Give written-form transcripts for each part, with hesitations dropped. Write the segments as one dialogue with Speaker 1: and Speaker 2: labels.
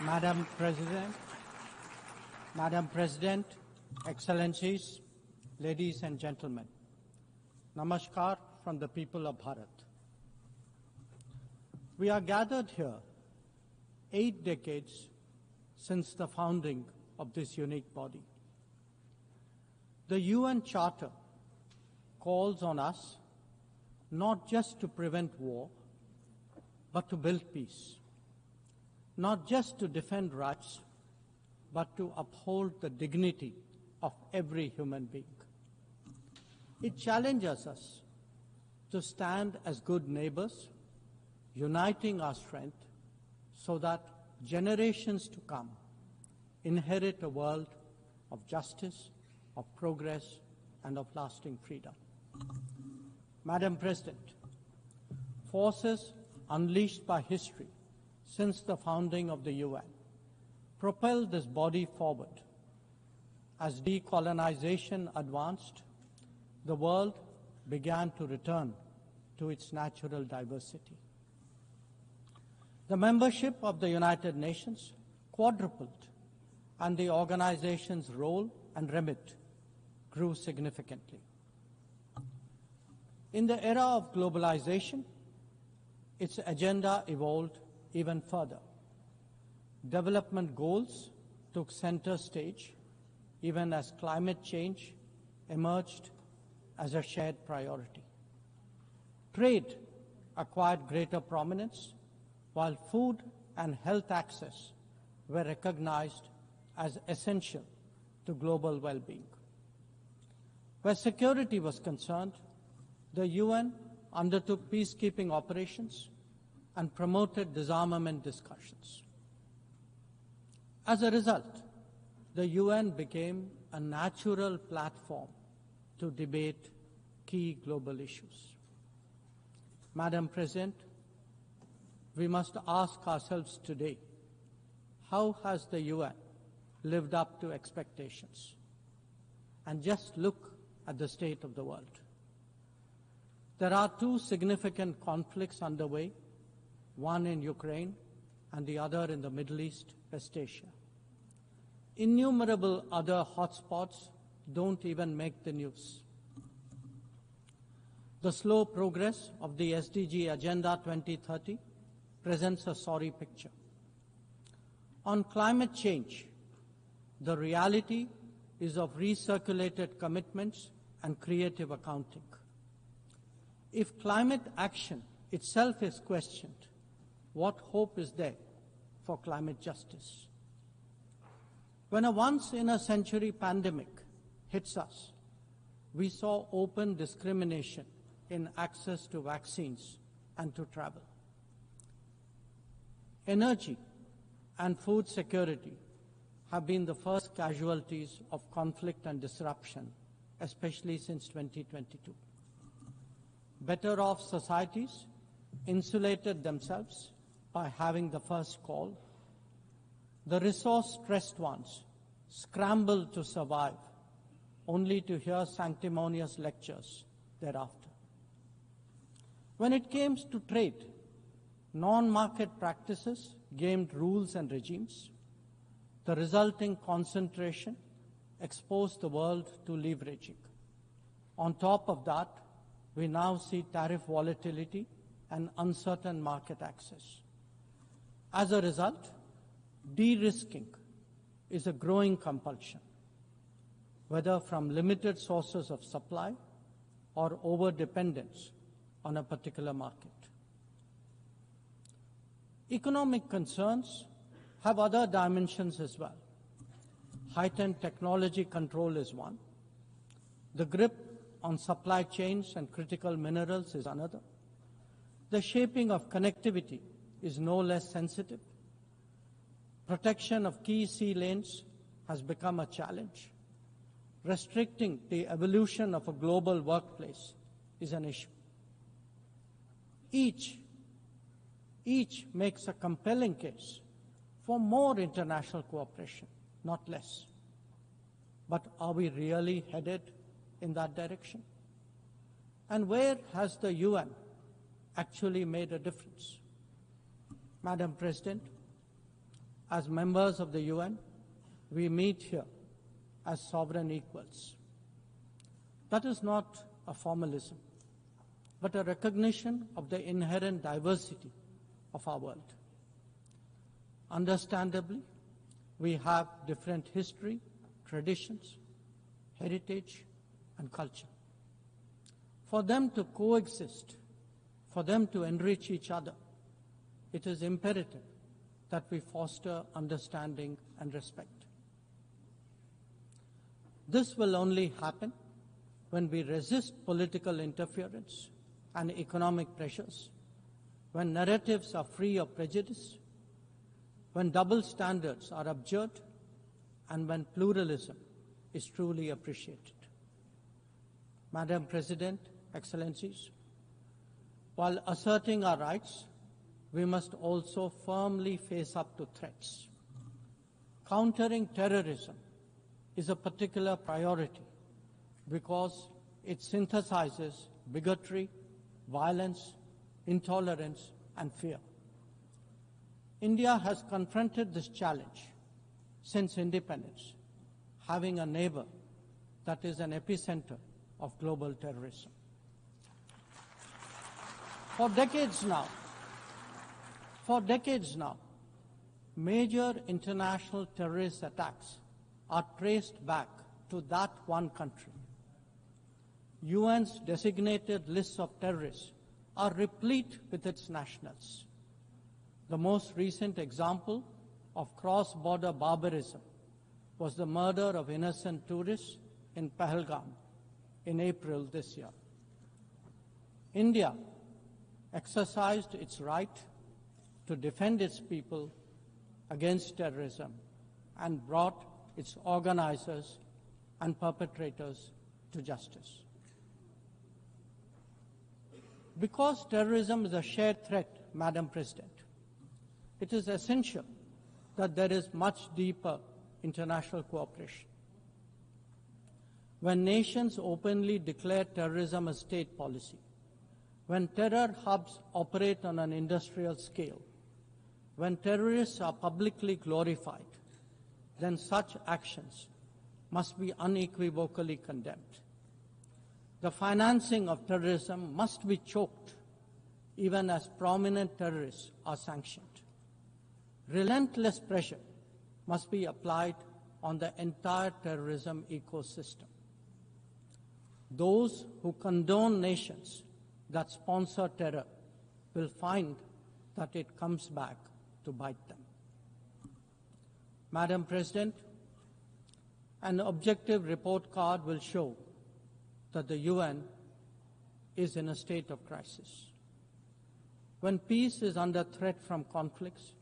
Speaker 1: Madam President, Excellencies, ladies and gentlemen, Namaskar from the people of Bharat. We are gathered here 8 decades since the founding of this unique body. The UN Charter calls on us not just to prevent war, but to build peace. Not just to defend rights, but to uphold the dignity of every human being. It challenges us to stand as good neighbors, uniting our strength so that generations to come inherit a world of justice, of progress, and of lasting freedom. Madam President, forces unleashed by history since the founding of the UN propelled this body forward. As decolonization advanced, the world began to return to its natural diversity. The membership of the United Nations quadrupled, and the organization's role and remit grew significantly. In the era of globalization, its agenda evolved even further. Development goals took center stage, even as climate change emerged as a shared priority. Trade acquired greater prominence, while food and health access were recognized as essential to global well-being. Where security was concerned, the UN undertook peacekeeping operations and promoted disarmament discussions. As a result, the UN became a natural platform to debate key global issues. Madam President, we must ask ourselves today, how has the UN lived up to expectations? And just look at the state of the world. There are 2 significant conflicts underway, one in Ukraine and the other in the Middle East, West Asia. Innumerable other hotspots don't even make the news. The slow progress of the SDG Agenda 2030 presents a sorry picture. On climate change, the reality is of recirculated commitments and creative accounting. If climate action itself is questioned, what hope is there for climate justice? When a once-in-a-century pandemic hits us, we saw open discrimination in access to vaccines and to travel. Energy and food security have been the first casualties of conflict and disruption, especially since 2022. Better off societies insulated themselves by having the first call. The resource-stressed ones scrambled to survive, only to hear sanctimonious lectures thereafter. When it came to trade, non-market practices gamed rules and regimes. The resulting concentration exposed the world to leveraging. On top of that, we now see tariff volatility and uncertain market access. As a result, de-risking is a growing compulsion, whether from limited sources of supply or over-dependence on a particular market. Economic concerns have other dimensions as well. Heightened technology control is one. The grip on supply chains and critical minerals is another. The shaping of connectivity is no less sensitive. Protection of key sea lanes has become a challenge. Restricting the evolution of a global workplace is an issue. Each makes a compelling case for more international cooperation, not less. But are we really headed in that direction? And where has the UN actually made a difference? Madam President, As members of the UN, we meet here as sovereign equals. That is not a formalism, but a recognition of the inherent diversity of our world. Understandably, we have different history, traditions, heritage, and culture. For them to coexist, for them to enrich each other, it is imperative that we foster understanding and respect. This will only happen when we resist political interference and economic pressures, when narratives are free of prejudice, when double standards are abjured, and when pluralism is truly appreciated. Madam President, Excellencies, while asserting our rights, we must also firmly face up to threats. Countering terrorism is a particular priority because it synthesizes bigotry, violence, intolerance, and fear. India has confronted this challenge since independence, having a neighbor that is an epicenter of global terrorism. For decades now, major international terrorist attacks are traced back to that one country. UN's designated lists of terrorists are replete with its nationals. The most recent example of cross-border barbarism was the murder of innocent tourists in Pahalgam in April this year. India exercised its right to defend its people against terrorism and brought its organizers and perpetrators to justice. Because terrorism is a shared threat, Madam President, it is essential that there is much deeper international cooperation. When nations openly declare terrorism a state policy, when terror hubs operate on an industrial scale, when terrorists are publicly glorified, then such actions must be unequivocally condemned. The financing of terrorism must be choked, even as prominent terrorists are sanctioned. Relentless pressure must be applied on the entire terrorism ecosystem. Those who condone nations that sponsor terror will find that it comes back to bite them. Madam President, an objective report card will show that the UN is in a state of crisis. When peace is under threat from conflicts,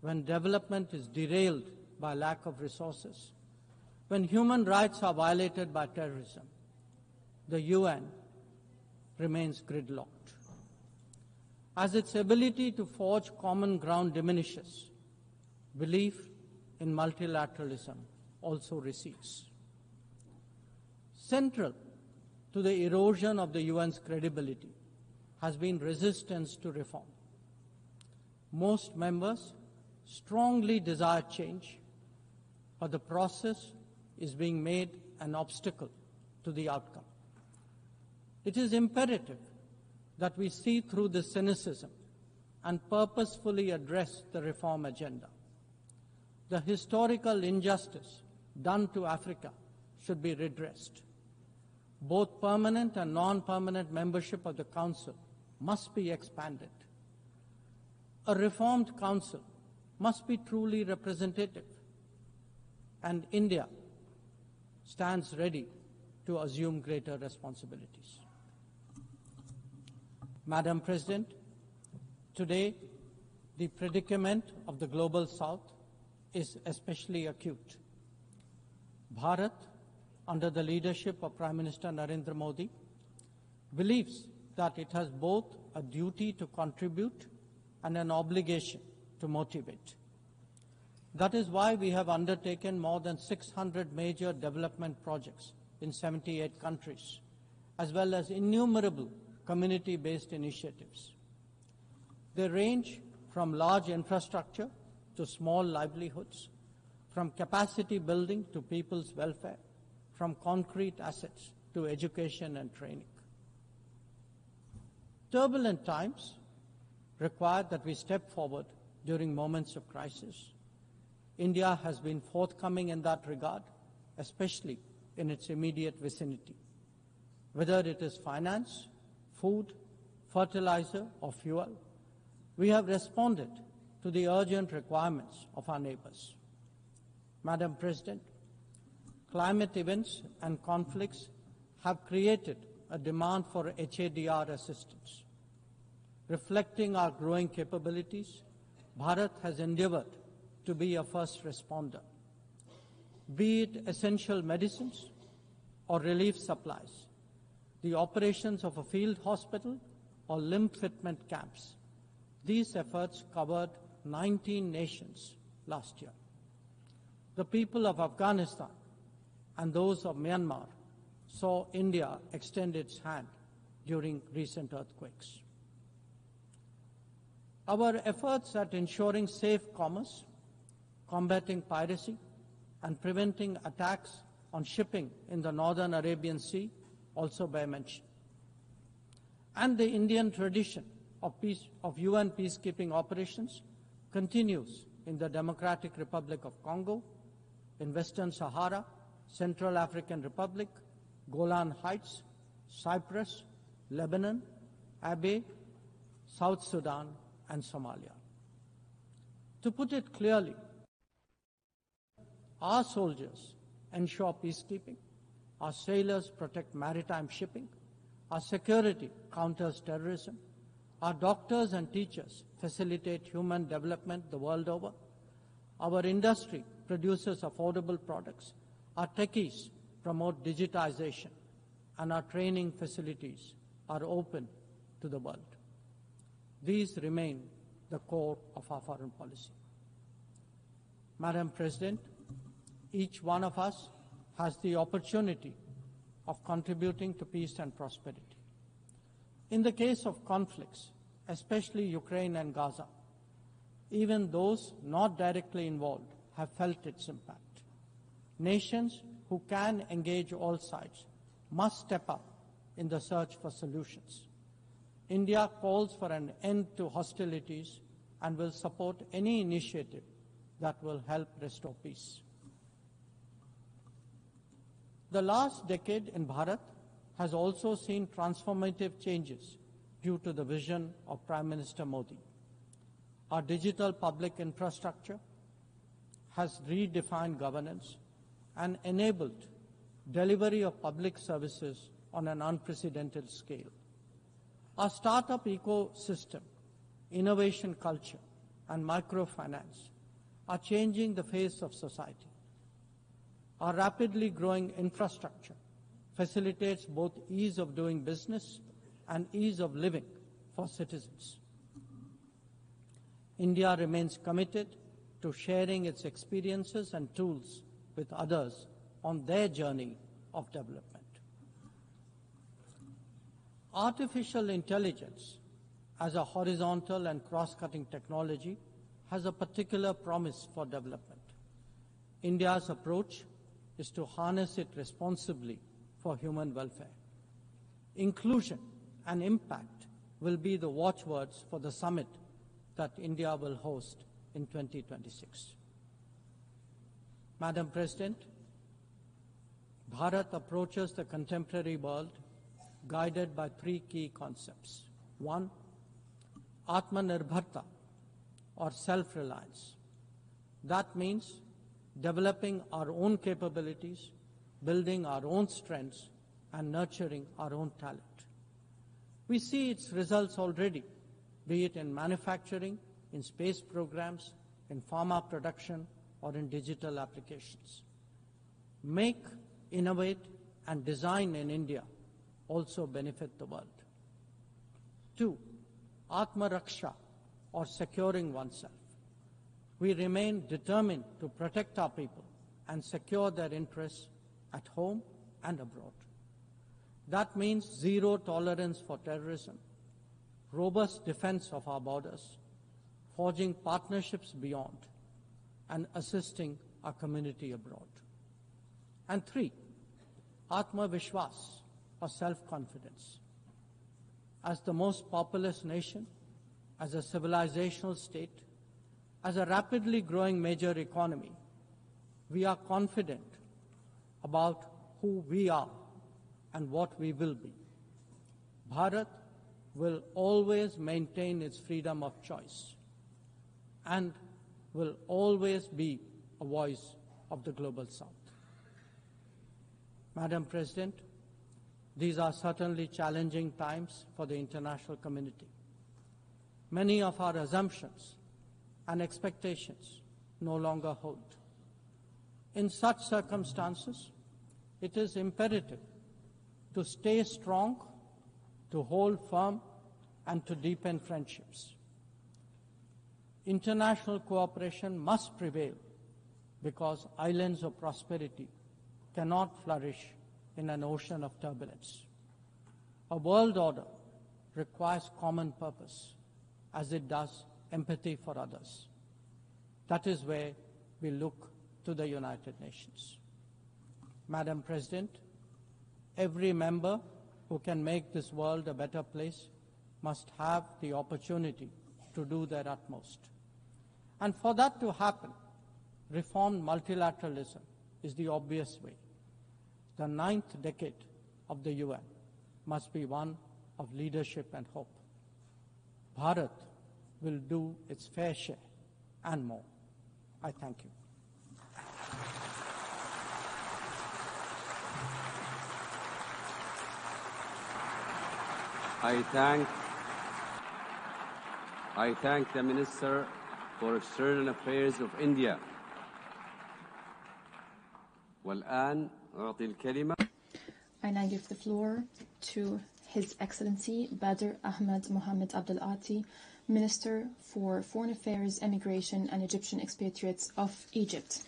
Speaker 1: when development is derailed by lack of resources, when human rights are violated by terrorism, the UN remains gridlocked. As its ability to forge common ground diminishes, belief in multilateralism also recedes. Central to the erosion of the UN's credibility has been resistance to reform. Most members strongly desire change, but the process is being made an obstacle to the outcome. It is imperative that we see through this cynicism and purposefully address the reform agenda. The historical injustice done to Africa should be redressed. Both permanent and non-permanent membership of the Council must be expanded. A reformed Council must be truly representative, and India stands ready to assume greater responsibilities. Madam President, today the predicament of the Global South is especially acute. Bharat, under the leadership of Prime Minister Narendra Modi, believes that it has both a duty to contribute and an obligation to motivate. That is why we have undertaken more than 600 major development projects in 78 countries, as well as innumerable community-based initiatives. They range from large infrastructure to small livelihoods, from capacity building to people's welfare, from concrete assets to education and training. Turbulent times require that we step forward during moments of crisis. India has been forthcoming in that regard, especially in its immediate vicinity. Whether it is finance, food, fertilizer, or fuel, we have responded to the urgent requirements of our neighbors. Madam President, climate events and conflicts have created a demand for HADR assistance. Reflecting our growing capabilities, Bharat has endeavored to be a first responder. Be it essential medicines or relief supplies, the operations of a field hospital or limb fitment camps, these efforts covered 19 nations last year. The people of Afghanistan and those of Myanmar saw India extend its hand during recent earthquakes. Our efforts at ensuring safe commerce, combating piracy, and preventing attacks on shipping in the Northern Arabian Sea also bear mention. And the Indian tradition of UN peacekeeping operations continues in the Democratic Republic of Congo, in Western Sahara, Central African Republic, Golan Heights, Cyprus, Lebanon, Abyei, South Sudan, and Somalia. To put it clearly, our soldiers ensure peacekeeping, our sailors protect maritime shipping, our security counters terrorism, our doctors and teachers facilitate human development the world over, our industry produces affordable products, our techies promote digitization, and our training facilities are open to the world. These remain the core of our foreign policy. Madam President, each one of us has the opportunity of contributing to peace and prosperity. In the case of conflicts, especially Ukraine and Gaza, even those not directly involved have felt its impact. Nations who can engage all sides must step up in the search for solutions. India calls for an end to hostilities and will support any initiative that will help restore peace. The last decade in Bharat has also seen transformative changes due to the vision of Prime Minister Modi. Our digital public infrastructure has redefined governance and enabled delivery of public services on an unprecedented scale. Our startup ecosystem, innovation culture, and microfinance are changing the face of society. Our rapidly growing infrastructure facilitates both ease of doing business and ease of living for citizens. India remains committed to sharing its experiences and tools with others on their journey of development. Artificial intelligence as a horizontal and cross-cutting technology has a particular promise for development. India's approach is to harness it responsibly for human welfare. Inclusion and impact will be the watchwords for the summit that India will host in 2026. Madam President, Bharat approaches the contemporary world guided by three key concepts. One, Atmanirbharta, or self-reliance. That means developing our own capabilities, building our own strengths, and nurturing our own talent. We see its results already, be it in manufacturing, in space programs, in pharma production, or in digital applications. Make, innovate, and design in India also benefit the world. Two, Atma Raksha, or securing oneself. We remain determined to protect our people and secure their interests at home and abroad. That means zero tolerance for terrorism, robust defense of our borders, forging partnerships beyond, and assisting our community abroad. And 3, Atma Vishwas, or self-confidence. As the most populous nation, as a civilizational state, as a rapidly growing major economy, we are confident about who we are and what we will be. Bharat will always maintain its freedom of choice and will always be a voice of the Global South. Madam President, these are certainly challenging times for the international community. Many of our assumptions and expectations no longer hold. In such circumstances, it is imperative to stay strong, to hold firm, and to deepen friendships. International cooperation must prevail because islands of prosperity cannot flourish in an ocean of turbulence. A world order requires common purpose, as it does empathy for others. That is where we look to the United Nations. Madam President, every member who can make this world a better place must have the opportunity to do their utmost. And for that to happen, reformed multilateralism is the obvious way. The 9th decade of the UN must be one of leadership and hope. Bharat will do its fair share and more. I thank you.
Speaker 2: I thank the Minister for External Affairs of India. والآن أعطي الكلمة.
Speaker 3: I now give the floor to His Excellency Badr Ahmed Mohammed Abdel Ati, Minister for Foreign Affairs, Immigration and Egyptian Expatriates of Egypt.